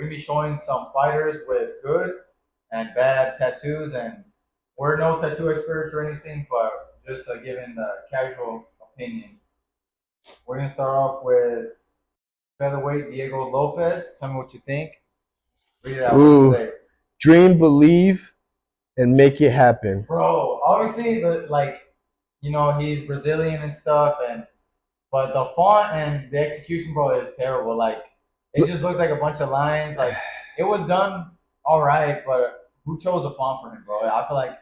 gonna be showing some fighters with good and bad tattoos, and we're no tattoo experts or anything, but just giving the casual opinion. We're gonna start off with featherweight Diego Lopez. Tell me what you think. Read it out. What does it Ooh, say? dream, believe, and make it happen. Bro, obviously he's Brazilian and stuff, and but the font and the execution, bro, is terrible. Like it just looks like a bunch of lines. Like it was done all right, but who chose a font for him, bro? I feel like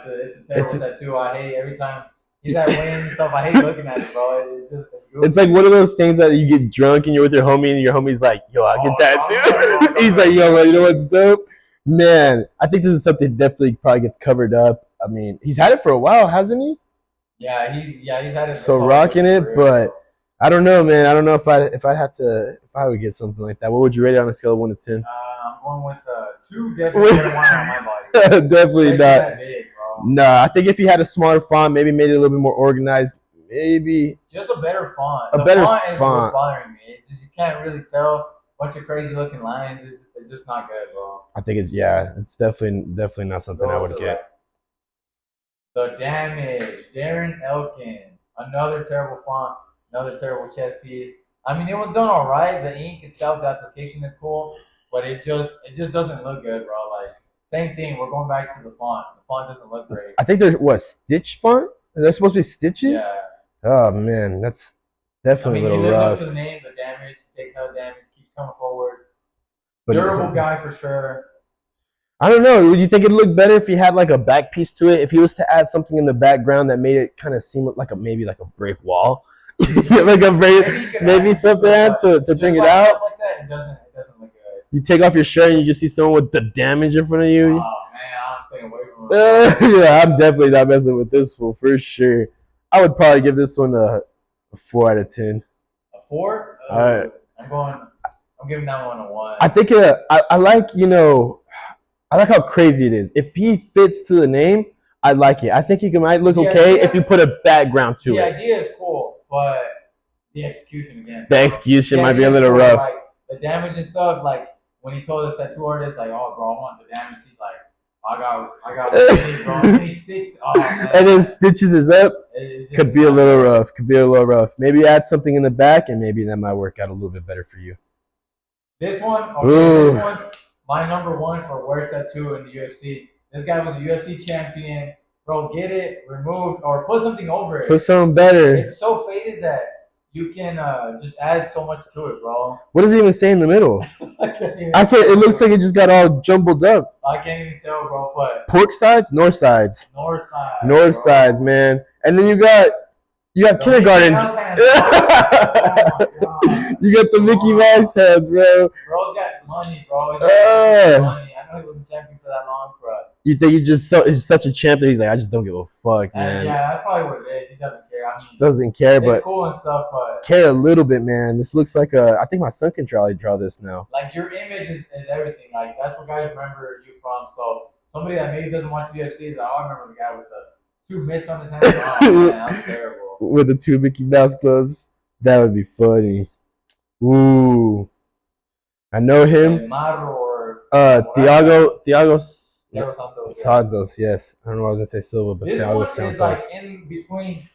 it's a It's terrible tattoo. I hate every time he's at weigh-ins and stuff. I hate looking at it, bro. It's it's goofy. like one of those things that you get drunk and you're with your homie and your homie's like, "Yo, I get Oh, come here, bro. tattooed." He's Come like, here. "Yo, bro, you know what's dope, man? I think this is something that definitely probably gets covered up. I mean, he's had it for a while, hasn't he? He's had it So all of rocking his it, career. but So I don't know, man. I don't know if I would get something like that. What would you rate it on a scale of 1 to 10? I'm going with two. Definitely wouldn't want it on my body, Definitely especially not. that big, bro. No, I think if he had a smaller font, maybe made it a little bit more organized, maybe Just a better font. a The better font is what's font. bothering me. It's just you can't really tell. Bunch of crazy looking lines. It's just not good, bro. I think it's definitely not something I Go to would the get. right. The damage. Darren Elkins. Another terrible font. Another terrible chess piece. I mean, it was done all right. The ink itself, the application is cool, but it just doesn't look good, bro. Like same thing. We're going back to the font. The font doesn't look great. I think there's what stitch font? Is that supposed to be stitches? Yeah. Oh man, that's I definitely a mean, he little lives up to rough. the name. The damage. Takes out damage. Keeps coming forward. But Durable guy for sure. I don't know. Would you think it'd look better if he had like a back piece to it? If he was to add something in the background that made it kind of seem like a maybe like a brick wall, like a break, maybe something to bring Just it by out. stuff like that, it doesn't look good. You take off your shirt and you just see someone with the damage in front of you. Oh man, I'm staying away from him, bro. Yeah, I'm definitely not messing with this fool for sure. I would probably give this one a 4 out of 10. A four? All right. I'm going. I'm giving that one a one. I think I like I like how crazy it is. If he fits to the name, I like it. I think he might look The okay idea, if you put a background to the it. idea is cool, but the execution again. The execution The might be idea a is little cool, rough. like the damage and stuff. Like when he told the tattoo artist, like, "Oh, bro, I want the damage." He's like, "I got what you need, bro." And he stitched. Oh man, And then stitches is up. it just Could be a little rough. Could be a little rough. Maybe add something in the back, and maybe that might work out a little bit better for you. This one, okay, Ooh. this one, my number one for worst tattoo in the UFC. This guy was a UFC champion. Bro, get it removed or put something over Put it. something better. It's so faded that you can just add so much to it, bro. What does it even say in the middle? I can't even I can't. It looks tell. like it just got all jumbled up. I can't even tell, bro. But Pork sides, north sides, north side, north bro. sides, man. And then you got The kindergarten. Mickey Mouse hands. Oh my god. You got the Mickey Mouse heads, bro. Bro's got money, bro. He's got money. I know he wasn't champion for that long, but You think he's such a champ that he's like, I just don't give a fuck, man. yeah, that's probably what it is. He doesn't care. I mean, Doesn't care, it's but cool and stuff, but care a little bit, man. This looks like I think my son can draw this now. like your image is everything. Like that's what guys remember you from. So somebody that maybe doesn't watch the UFC is like, oh, I remember the guy with the two mitts on his hands. Oh man, that was terrible. With the two Mickey Mouse clubs, that would be funny. Ooh, I know him. Maro or Thiago Santos. Santos. Yes, I don't know. What I was gonna say Silva, but This Thiago one Santos. is like in between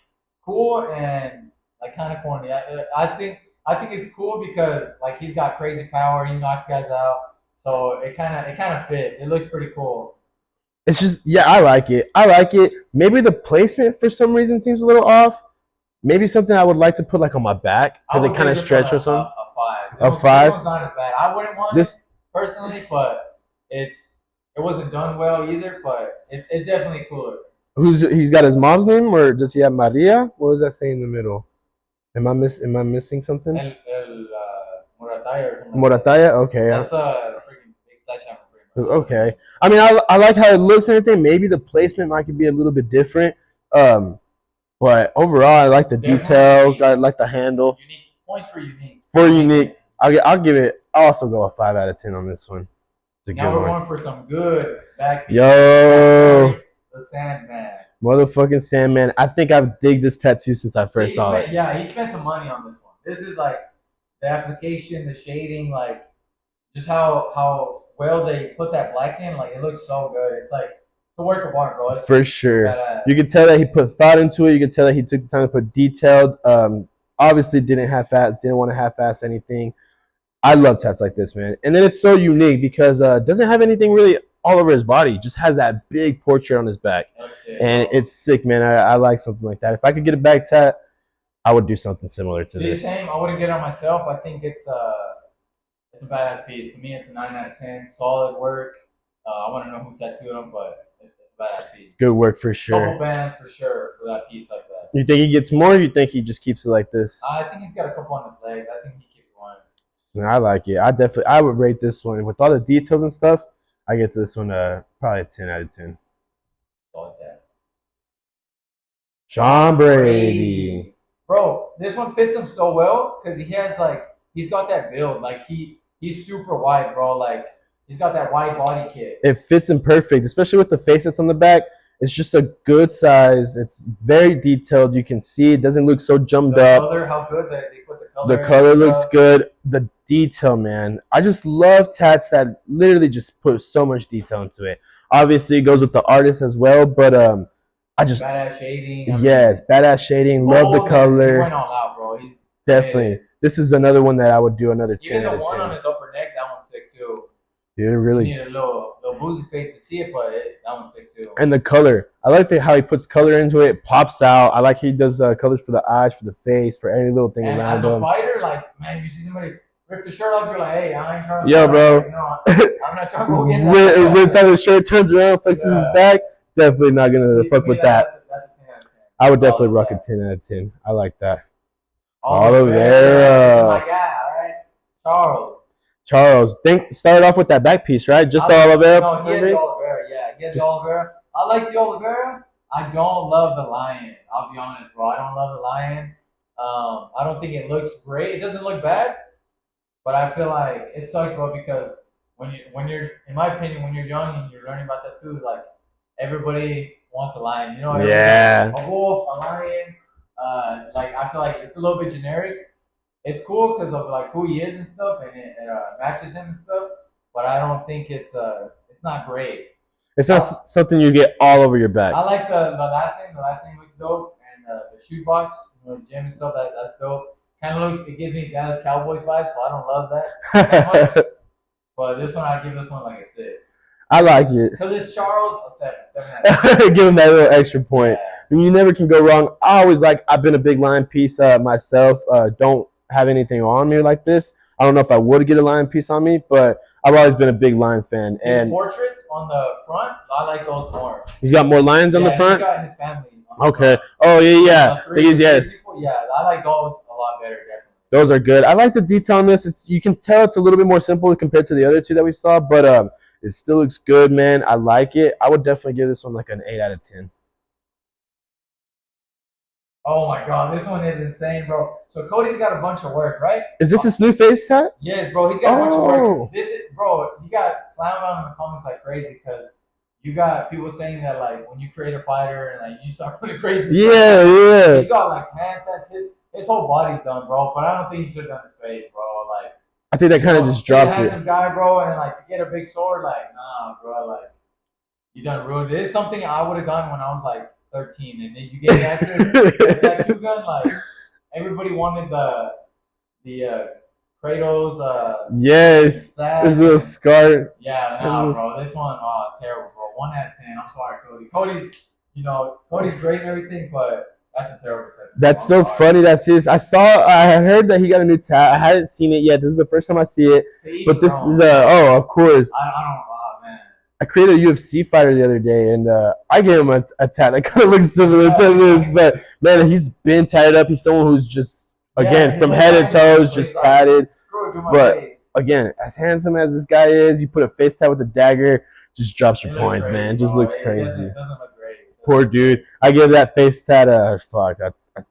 cool and like kind of corny. I think it's cool because like he's got crazy power. He knocks guys out. So it kind of fits. It looks pretty cool. It's just I like it. I like it. Maybe the placement for some reason seems a little off. Maybe something I would like to put like on my back I because would it kind of give this one stretch or something. a five. A This five. one's not as bad. I wouldn't want This it personally, but it wasn't done well either. But it's definitely cooler. he's got his mom's name or does he have Maria? What does that say in the middle? Am I missing something? El Morataya or something. Like that. Morataya. Okay. That's a freaking big sledgehammer, pretty much. Okay. I mean, I like how it looks and everything. Maybe the placement might be a little bit different. But overall, I like the Definitely detail. unique. I like the handle. Unique points for unique. For unique, I'll give it. I'll also go a 5 out of 10 on this one. It's a Now good we're one. going for some good back. Yo, The Sandman. motherfucking Sandman. I think I've dig this tattoo since I first saw it. Yeah, he spent some money on this one. This is like the application, the shading, like just how well they put that black in. Like it looks so good. It's like it's a work of art, bro. For It's sure. badass. You could tell that he put thought into it. You could tell that he took the time to put detailed. Obviously didn't want to half-ass anything. I love tats like this, man. And then it's so unique because it doesn't have anything really all over his body. It just has that big portrait on his back, and it's sick, man. I like something like that. If I could get a back tat, I would do something similar to See, this. same. I wouldn't get it on myself. I think it's a badass piece. To me, it's a 9 out of 10. Solid work. I want to know who tattooed them, but it's a badass piece. Good work for sure. Couple bands for sure for that piece like that. You think he gets more? Or you think he just keeps it like this? I think he's got a couple on his legs. I think he keeps one. I like it. I would rate this one with all the details and stuff. I get this one probably a 10 out of 10. Solid tat. John Brady. Bro, this one fits him so well because he's got that build. Like he's super wide, bro. Like he's got that wide body kit. It fits him perfect, especially with the face that's on the back. It's just a good size. It's very detailed. You can see it doesn't look so jumped up. The color, how good they put the color. The color looks good. The detail, man. I just love tats that literally just put so much detail into it. Obviously, it goes with the artist as well, but I just badass shading. Yes, badass shading. Love the color. He went all out, bro. Definitely. This is another one that I would do another 10 Even out the of one 10. on his upper neck, that one's sick too. Dude, really. You need a little boozy face to see it, but that one's sick too. And the color. I like how he puts color into it. It pops out. I like he does colors for the eyes, for the face, for any little thing and around as him. a fighter, like, man, you see somebody rip the shirt off, you're like, hey, I ain't trying to. Yo, bro. Like, no, I'm not trying to go get that. When time the shirt turns around, flexes his back, definitely not going to fuck with that. I would definitely rock a 10 out of 10. I like that. Oliveira. My guy, all right? Charles. Started off with that back piece, right? Just the Oliveira. No, he had the Oliveira, yeah. He had the Oliveira. I like the Oliveira. I don't love the lion. I'll be honest, bro. I don't love the lion. I don't think it looks great. It doesn't look bad, but I feel like it sucks, bro, because when you're, in my opinion, when you're young and you're learning about tattoos, like everybody wants a lion. You know, yeah. A wolf, a lion. Like I feel like it's a little bit generic. It's cool because of like who he is and stuff, and it matches him and stuff. But I don't think it's not great. It's not something you get all over your back. I like the last name. The last name looks dope, and the shoe box, the gym and stuff. That's dope. Kind of looks. It gives me Dallas Cowboys vibes, so I don't love that much. But this one, I give this one like a 6. I like it because it's Charles. A 7. Give him that little extra point. Yeah. You never can go wrong. I've been a big line piece myself. Don't have anything on me like this. I don't know if I would get a lion piece on me, but I've always been a big lion fan. And portraits on the front, I like those more. He's got more lions on the front? He's got his family. Okay. Oh, yeah. Yes. Yeah, I like those a lot better, definitely. Those are good. I like the detail on this. You can tell it's a little bit more simple compared to the other two that we saw, but it still looks good, man. I like it. I would definitely give this one like an 8 out of 10. Oh my god, this one is insane, bro. So Cody's got a bunch of work, right? Is this his new face tat? Yes, bro. He's got a bunch of work. Bro, you got clowned on in the comments like crazy because you got people saying that like when you create a fighter and like you start putting crazy stuff. Yeah. He's got like hand tattoos. His whole body's done, bro. But I don't think he should have done his face, bro. Like I think that kind of just dropped it. Handsome guy, bro, and like to get a big sword, like nah, bro. Like you done ruined it. It's something I would have done when I was like 13, and then you get that tattoo gun. Like everybody wanted the Kratos. Yes, this little scar. Yeah, no, bro. This one, terrible, bro. 1 out of 10. I'm sorry, Cody. Cody's great and everything, but that's a terrible tattoo. That's so funny. That's his. I had heard that he got a new tat. I hadn't seen it yet. This is the first time I see it. But this is of course. I don't. Man. I created a UFC fighter the other day, and I gave him a tat that kind of looks similar to this. But man, he's been tatted up. He's someone who's just from head to toes, just tatted. But again, as handsome as this guy is, you put a face tat with a dagger, just drops your points, man. It just looks crazy. It doesn't look great. Poor dude. I give that face tat a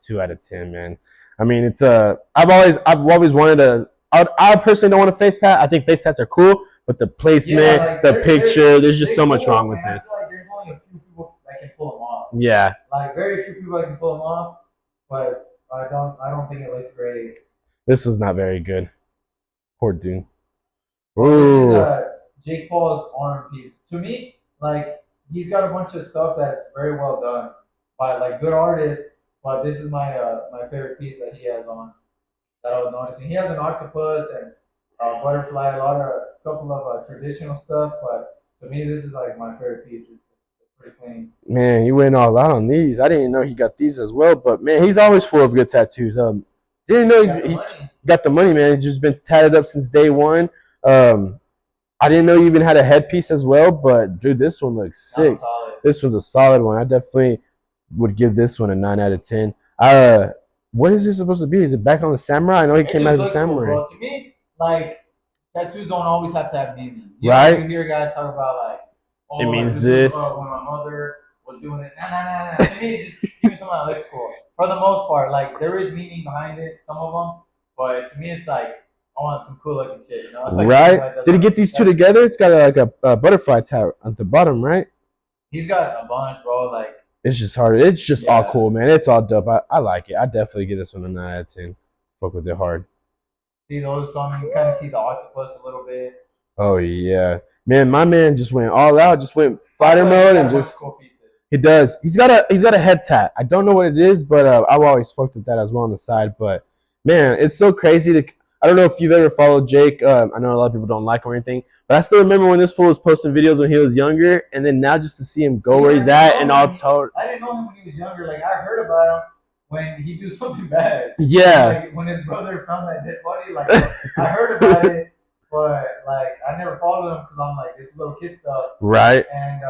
2 out of 10, man. I mean, it's I've always wanted to. I personally don't want a face tat. I think face tats are cool, but the placement, the picture, there's just so much wrong with this. I feel like there's only a few people that can pull them off. Yeah. Like very few people that can pull them off, but I don't think it looks great. This was not very good. Poor dude. Bro, this is Ooh, Jake Paul's arm piece. To me, like he's got a bunch of stuff that's very well done by like good artists. But this is my favorite piece that he has on that I was noticing. He has an octopus and a butterfly, a lot of couple of traditional stuff. But to me, this is like my favorite piece. It's pretty clean. man, you went all out on these. I didn't know he got these as well, but man, he's always full of good tattoos. Didn't know He got the he money. got the money, man. He's just been tatted up since day one. Um, I didn't know you even had a headpiece as well, but dude, this one looks That sick. was solid. This one's a solid one. I definitely would give this one a 9 out of 10. Uh, what is this supposed to be? Is it back on the samurai? I know he It came just as a looks cool, samurai, bro. To me, like tattoos don't always have to have meaning. You know, right? you hear guys talk about like, It oh, like means this was this, when my mother was doing it. Nah, nah, nah, nah. To me, just give me something that looks cool. For the most part, like there is meaning behind it, some of them, but to me, it's like I want some cool looking shit. You know, like right? Did he get these two together? It's got like a butterfly tat at the bottom, right? he's got a bunch, bro. Like, It's just hard. It's just all yeah. cool, man. It's all dope. I like it. I definitely give this one a 9 out of 10. Fuck with it hard. See those? So I mean, you kind of see the octopus a little bit. Oh yeah, man. My man just went all out. Just went I fighter feel like he mode got and a bunch just of cool pieces. he does. He's got a head tat. I don't know what it is, but I've always fucked with that as well on the side. But man, it's so crazy to. I don't know if you've ever followed Jake. I know a lot of people don't like him or anything, but I still remember when this fool was posting videos when he was younger, and then now just to see him go See, where he's at and all told. I didn't know him when he was younger. Like I heard about him when he do something bad. Yeah. Like when his brother found that dead body. Like I heard about it, but like I never followed him because I'm like this little kid stuff. Right. And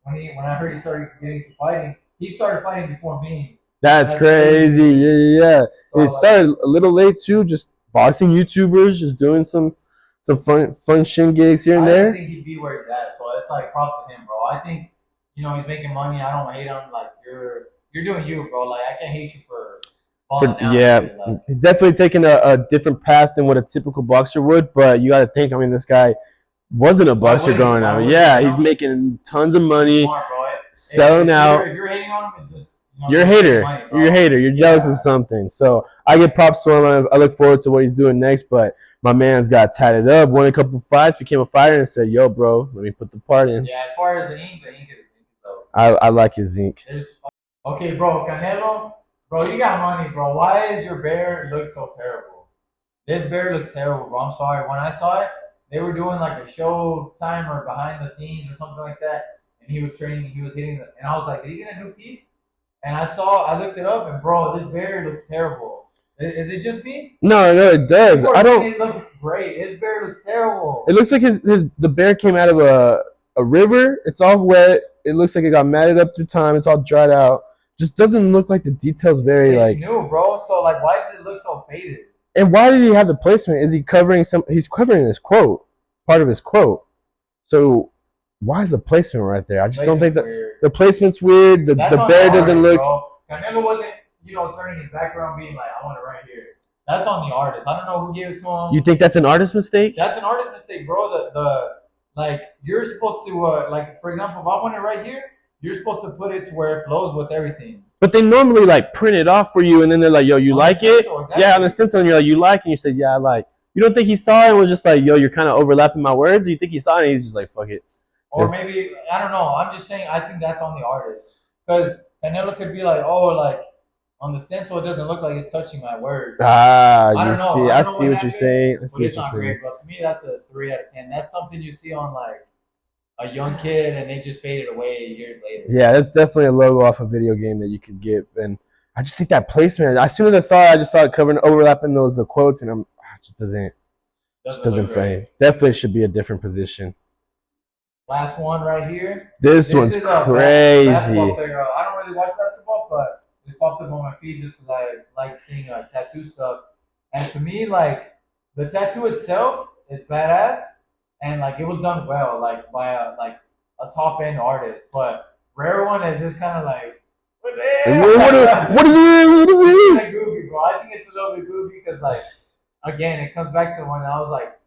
when I heard he started getting into fighting, he started fighting before me. That's crazy. Yeah, yeah, yeah. So, It started a little late too, just boxing YouTubers, just doing some fun shin gigs here and I there. didn't think he'd be where he's at, so it's like props to him, bro. I think he's making money. I don't hate him. Like you're doing you, bro. Like I can't hate you for falling down. Yeah, Like, definitely taking a different path than what a typical boxer would. But you got to think, I mean, this guy wasn't a boxer growing up. Yeah, he's making tons of money, smart, bro. selling out. If you're hating on him, it's just You're a hater. money, You're a hater. You're jealous of something. So I get props to him. I look forward to what he's doing next. But my man's got tatted up, won a couple fights, became a fighter, and said, "Yo, bro, let me put the part in." Yeah, as far as the ink is dope. I like his ink. Okay, bro, Canelo, bro, you got money, bro. Why is your bear look so terrible? This bear looks terrible, bro. I'm sorry. When I saw it, they were doing like a show time or behind the scenes or something like that, and he was training. He was hitting and I was like, "Are you gonna do peace?" And I looked it up, and bro, this bear looks terrible. Is it just me? No, it does. People I are saying don't. it looks great. His bear looks terrible. It looks like the bear came out of a river. It's all wet. It looks like it got matted up through time. It's all dried out. Just doesn't look like the details very It's like. new, bro. So like, why does it look so faded? And why did he have the placement? Is he covering some? He's covering his quote, part of his quote. So why is the placement right there? I just don't think that the placement's weird. The bear doesn't look. Bro. Canelo wasn't, turning his back around being like, I want it right here. That's on the artist. I don't know who gave it to him. You think that's an artist mistake? That's an artist mistake, bro. The like you're supposed to like for example, if I want it right here, you're supposed to put it to where it flows with everything. But they normally like print it off for you, and then they're like, "Yo, you like it?" Exactly. Yeah, on the stencil, and you're like, "You like?" And you said, "Yeah, I like." You don't think he saw it and was just like, "Yo, you're kind of overlapping my words"? Or you think he saw it and he's just like, "Fuck it." Or maybe I don't know. I'm just saying. I think that's on the artist because Canelo could be like, "Oh, like on the stencil, it doesn't look like it's touching my words." Ah, I don't know. I see what you're saying. But it's not great, bro. To me, that's a 3 out of 10. That's something you see on like a young kid and they just faded away years later. Yeah, that's definitely a logo off a video game that you could get. And I just think that placement. As soon as I saw it, I just saw it covering overlapping those quotes, and it just doesn't fade. Definitely should be a different position. Last one right here. This one's crazy. Basketball player. I don't really watch basketball, but this popped up on my feed just because I like seeing tattoo stuff. And to me, like the tattoo itself is badass, and like it was done well, like by a top end artist. But rare one is just kind of like, what is it? It's like goofy, bro. I think it's a little bit goofy because like again, it comes back to when I was like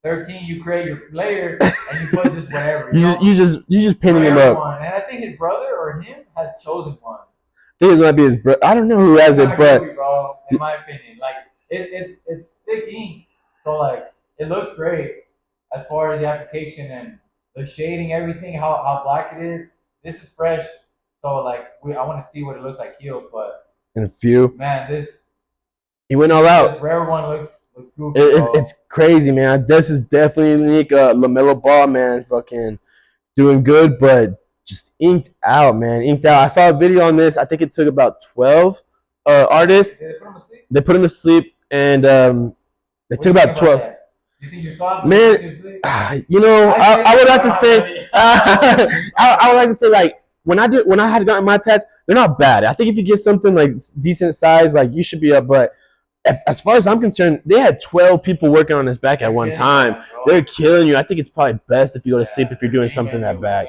13. You create your player and you put just whatever. You just painting him up. One. And I think his brother or him has chosen one. I think it might be his brother. I don't know who has it, but goofy, bro, in my opinion, like it's sick ink. So like it looks great. as far as the application and the shading, everything, how black it is. This is fresh, so like I want to see what it looks like healed. But In a few, man, this he went all this out. rare one looks goofy, bro. It's crazy, man. This is definitely unique. Lamelo Ball, man, fucking doing good, but just inked out, man. Inked out. I saw a video on this. I think it took about 12 artists. Did they put him asleep? They put him to sleep, and it What took do you think about about 12. that? You think you saw it? Man, you know, I would like to say, I would like to say, like when I had gotten my tats, they're not bad. I think if you get something like decent size, like you should be up. But as far as I'm concerned, they had 12 people working on his back at one time. They're killing you. I think it's probably best if you go to sleep if you're doing something that bad.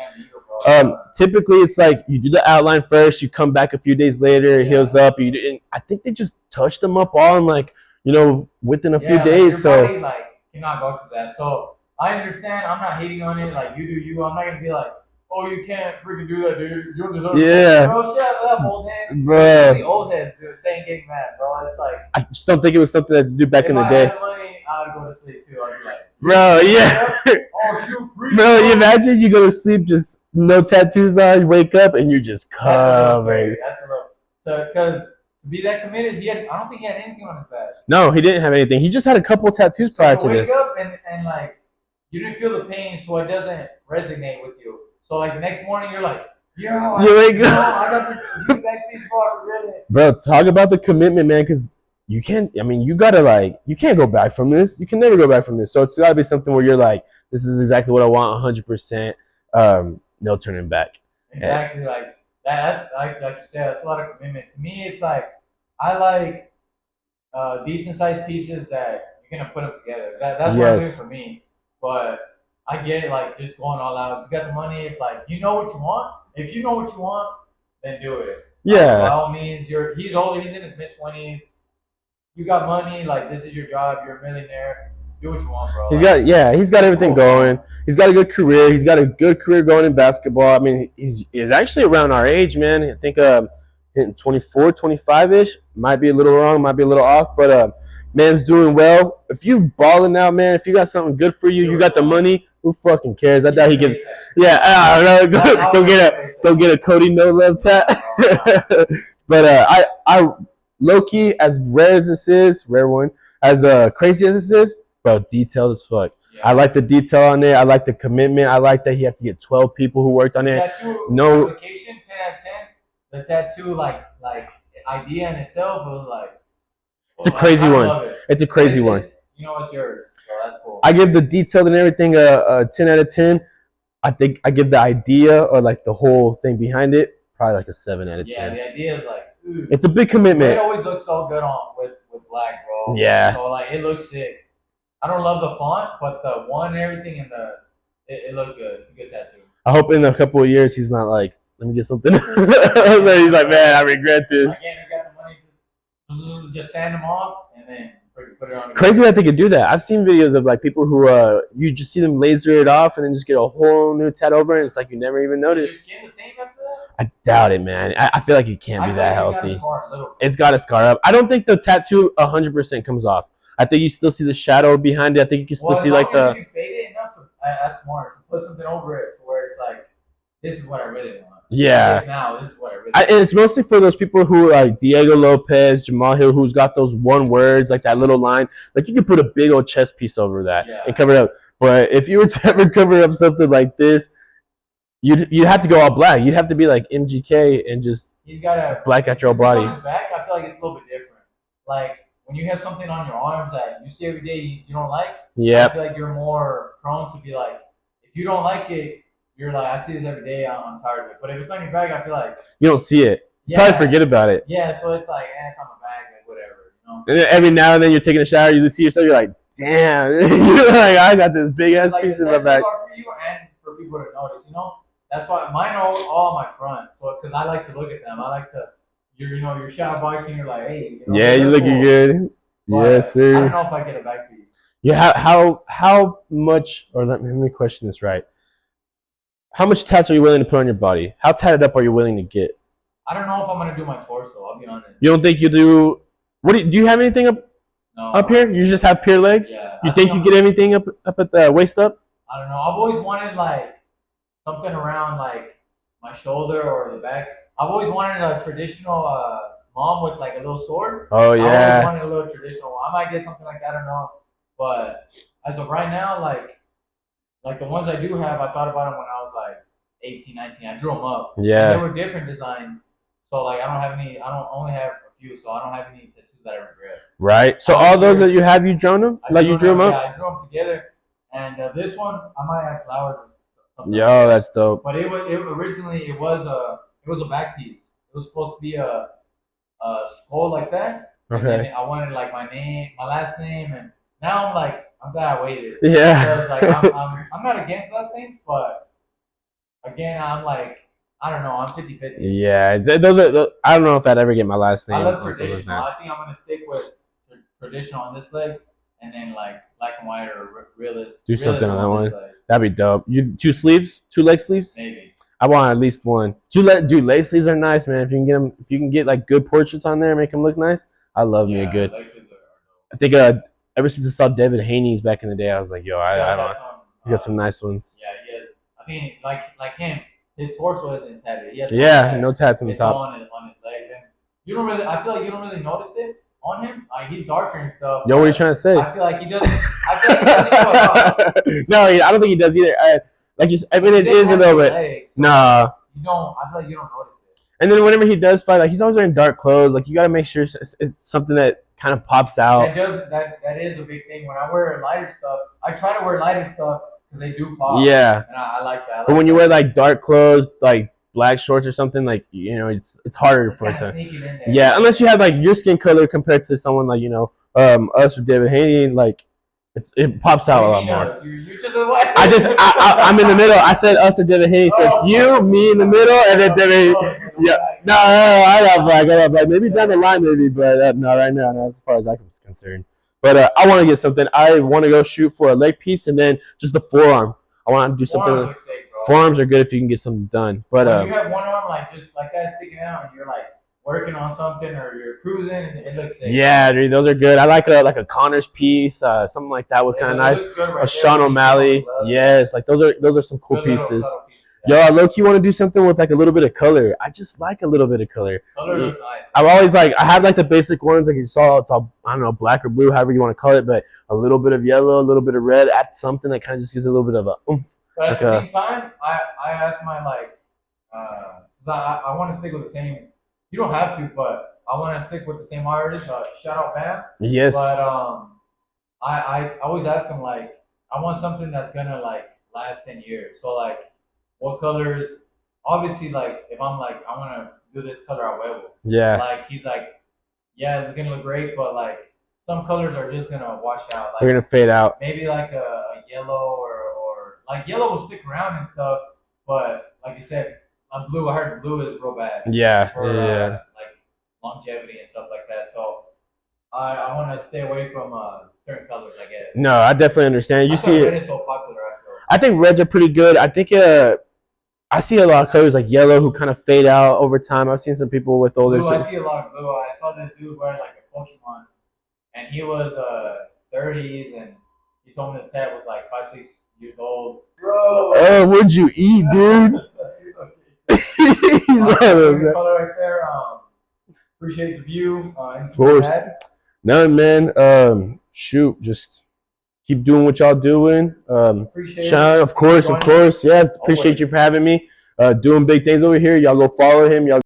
Typically, it's like you do the outline first, you come back a few days later, it heals up. And I think they just touched them up all in like within a few days. Your So body cannot go to that. So I understand. I'm not hating on it. Like you do you. I'm not gonna be like, oh, you can't freaking do that, dude. You don't deserve it. Bro, shut up, old head. Bro. The old heads saying getting mad, bro. It's like I just don't think it was something to do back in the day. If I had the money, I'd go to sleep too. I'd be like, bro, yeah. Oh, shoot, bro, you imagine you go to sleep just no tattoos on, you wake up and you're just covered. That's a little. So, because to be that committed, I don't think he had anything on his back. No, he didn't have anything. He just had a couple tattoos prior to this. Wake up and like you didn't feel the pain, so it doesn't resonate with you. So like the next morning, you're like, yo, I got the back piece for really. Bro, talk about the commitment, man, because you can't. I mean, you can't go back from this. You can never go back from this. So it's got to be something where you're like, this is exactly what I want, 100%. No turning back. Exactly, like that. That's like you said, that's a lot of commitment. To me, it's like I like decent sized pieces that you're gonna put them together. That's what I'm doing for me. But I get like just going all out. You got the money. If like you know what you want, then do it. Yeah. By all means, he's older. He's in his mid-20s. You got money. Like this is your job. You're a millionaire. Do what you want, bro. He's got everything going. He's got a good career. He's got a good career going in basketball. I mean, he's actually around our age, man. I think hitting 24, 25-ish. Might be a little wrong, might be a little off, but man's doing well. If you balling out, man, if you got something good for you, you got the money, who fucking cares? I doubt he gives. Yeah, I don't know. Go get a Cody No Love tat. But I low key, as rare as this is, rare one, as crazy as this is, bro, detailed as fuck. Yeah. I like the detail on it. I like the commitment. I like that he had to get 12 people who worked on it. Tattoo application 10 out of 10. The tattoo like idea in itself was like. It's a crazy one. It's a crazy one. You know, it's yours. So that's cool. I give the detail and everything a 10 out of 10. I think I give the idea or like the whole thing behind it probably like a 7 out of 10. Yeah, the idea is like. It's a big commitment. It always looks so good with black, bro. Yeah. So like it looks sick. I don't love the font, but the one and everything and it looks good. It's a good tattoo. I hope in a couple of years he's not like, let me get something. He's like, man, I regret this. Again, he's got the money. Just sand them off and then put it on. Crazy that they could do that. I've seen videos of like people who you just see them laser it off and then just get a whole new tat over it. And it's like you never even noticed. Is your skin the same after that? I doubt it, man. I feel like it can't be that healthy. It's got to scar up. I don't think the tattoo 100% comes off. I think you still see the shadow behind it. I think you can still see like the. If you fade it enough, that's smart. Put something over it to where it's like, this is what I really want. Yeah. This is what I really want. And it's mostly for those people who like Diego Lopez, Jamal Hill, who's got those one words, like that little line. Like you could put a big old chest piece over that and cover it up. But if you were to ever cover up something like this, you'd have to go all black. You'd have to be like MGK and just black out your whole body. On his back, I feel like it's a little bit different. Like when you have something on your arms that you see every day you don't like, I feel like you're more prone to be like, if you don't like it, you're like, I see this every day, I'm tired of it. But if it's on your back, I feel like you don't see it. You probably forget about it. Yeah, so it's like, it's on my back, like whatever, you know. And then every now and then you're taking a shower, you see yourself, you're like, damn, you're like, I got this big ass piece in my back. It's hard for you and for people to notice, you know. That's why mine are all on my front, so because I like to look at them. I like to, you're shadow boxing. You're like, hey, you're looking good. But yes, sir. I don't know if I get it back for you. Yeah, how much? Or let me question this right. How much tats are you willing to put on your body? How tatted up are you willing to get? I don't know if I'm gonna do my torso. I'll be honest. You don't think you do? Do you have anything up? No, Up here, you just have pure legs. yeah. You think you get anything up at the waist up? I don't know. I've always wanted like something around like my shoulder or the back. I've always wanted a traditional mom with like a little sword. Oh I always yeah, wanted a little traditional one. I might get something like that. I don't know. But as of right now, like the ones I do have, I thought about them when I was like 18, 19. I drew them up. And yeah. they were different designs. So like I don't have any. I don't only have a few. So I don't have any tattoos that I regret. Right. So all those that you have, you drawn them? Like you drew them up? Yeah, I drew them together. And this one, I might have flowers or something. Yo, like that's dope. But originally it was a back piece. It was supposed to be a skull like that. And Okay. then I wanted like my name, my last name, and now I'm glad I waited. Yeah. Because like I'm not against last names, but again I'm like I don't know, I'm 50-50. Yeah, those are. I don't know if I'd ever get my last name. I love or something like traditional. that. I think I'm gonna stick with traditional on this leg, and then like black and white or realist. Do something on that one. This leg. That'd be dope. You two leg sleeves? Maybe. I want at least one. Dude, leg sleeves are nice, man. If you can get them, if you can get like good portraits on there, make them look nice. I love me a good. Leg sleeves are I think ever since I saw David Haney's back in the day, I was like, yo, I don't. He got some nice ones. Yeah, he has. I mean, like him, his torso isn't tatted. He has no tats on the it's top. on his legs, and you don't really. I feel like you don't really notice it on him. Like he's darker and stuff. Yo, what are you trying to say? I feel like he doesn't. I feel like he doesn't show it off. No, I don't think he does either. I mean, it is a little bit. Legs, so Nah. You don't. I feel like you don't notice it. And then whenever he does fight, like he's always wearing dark clothes. Like you got to make sure it's something that kind of pops out. That is a big thing. When I wear lighter stuff, I try to wear lighter stuff because they do pop. Yeah. And I like that. But when you wear like dark clothes, like black shorts or something, like it's harder for it to. Yeah, unless you have like your skin color compared to someone like us or David Haney, like it pops out a lot more. You're just a white. I'm in the middle. I said us or David Haney. So it's you, me in the middle, and then David. Yeah. No, I got black. Maybe down the line, maybe, but no, right now, not as far as I'm concerned. But I want to get something. I want to go shoot for a leg piece and then just the forearm. I want to do something. Forearms are good if you can get something done. But when you have one arm like just like that sticking out, and you're like working on something or you're cruising, it looks sick. Yeah, dude, those are good. I like a Connor's piece, something like that was kind of nice. A Sean O'Malley, yes, like those are some cool pieces. Yo, I low key want to do something with like a little bit of color. I just like a little bit of color. Color looks nice. I've always I have like the basic ones like you saw. It's all, I don't know, black or blue, however you want to call it, but a little bit of yellow, a little bit of red. Add something that kind of just gives a little bit of a oomph. But at the same time, I asked my I want to stick with the same. You don't have to, but I want to stick with the same artist. Shout out Bam. Yes. But I always ask him like I want something that's gonna like last 10 years. So like, what colors? Obviously, like if I'm like I want to do this color, I will. Yeah. Like he's like, yeah, it's gonna look great, but like some colors are just gonna wash out. Like, they're gonna fade out. Maybe like a yellow or like yellow will stick around and stuff, but like you said, on blue, I heard blue is real bad. Yeah. For like longevity and stuff like that. So I want to stay away from certain colors. I guess. No, I definitely understand. You see, red is so popular. I think reds are pretty good. I think I see a lot of colors like yellow who kind of fade out over time. I've seen some people with older. Blue, I see a lot of blue. I saw this dude wearing like a Pokemon, and he was 30s, and he told me the tat was like 5-6 years old. Bro. Oh, what'd you eat, dude? Color right there. Appreciate the view. Of course. No, man. Shoot, just keep doing what y'all doing. Appreciate Sean, it. of course. Yes, appreciate you for having me. Doing big things over here. Y'all go follow him. Y'all.